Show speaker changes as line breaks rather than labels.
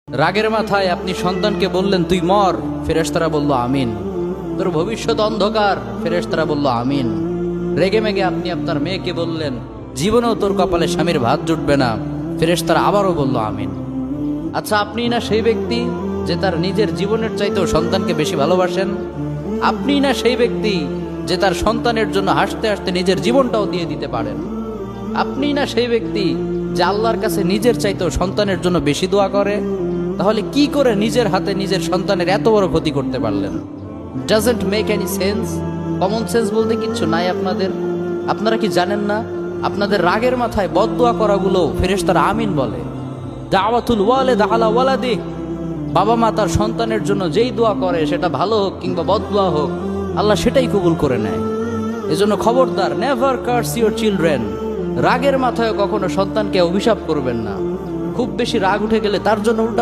রাগের মাথায় আপনি সন্তানকে বললেন তুই মর, ফেরেশতারা বলল আমিন। তোর ভবিষ্যৎ অন্ধকার, ফেরেশতারা বলল আমিন। রেগে মেগে আপনি আপনার মেয়েকে বললেন জীবনেও তোর কপালে স্বামীর ভাত জুটবে না, ফেরেশতারা আবারও বলল আমিন। আচ্ছা, আপনি না সেই ব্যক্তি যে তার নিজের জীবনের চাইতেও সন্তানকে বেশি ভালোবাসেন? আপনি না সেই ব্যক্তি যে তার সন্তানের জন্য হাসতে হাসতে নিজের জীবনটাও দিয়ে দিতে পারেন? আপনি না সেই ব্যক্তি যে আল্লাহর কাছে নিজের চাইতেও সন্তানের জন্য বেশি দোয়া করে? তাহলে কি করে নিজের হাতে নিজের সন্তানের এত বড় ক্ষতি করতে পারলেন? Doesn't make any sense. Common sense বলতে কিচ্ছু নাই আপনাদের? আপনারা কি জানেন না আপনাদের রাগের মাথায় বদদোয়া করাগুলো ফেরেশতারা আমিন বলে? দাওয়াতুল ওয়ালিদ আলা ওয়ালাদি, বাবা মা তার সন্তানের জন্য যেই দোয়া করে সেটা ভালো হোক কিংবা বদদোয়া হোক, আল্লাহ সেটাই কবুল করে নেয়। এজন্য খবরদার, নেভার কার্স ইউর চিলড্রেন। রাগের মাথায় কখনো সন্তানকে অভিশাপ করবেন না। খুব বেশি রাগ উঠে গেলে তার জন্য উল্টা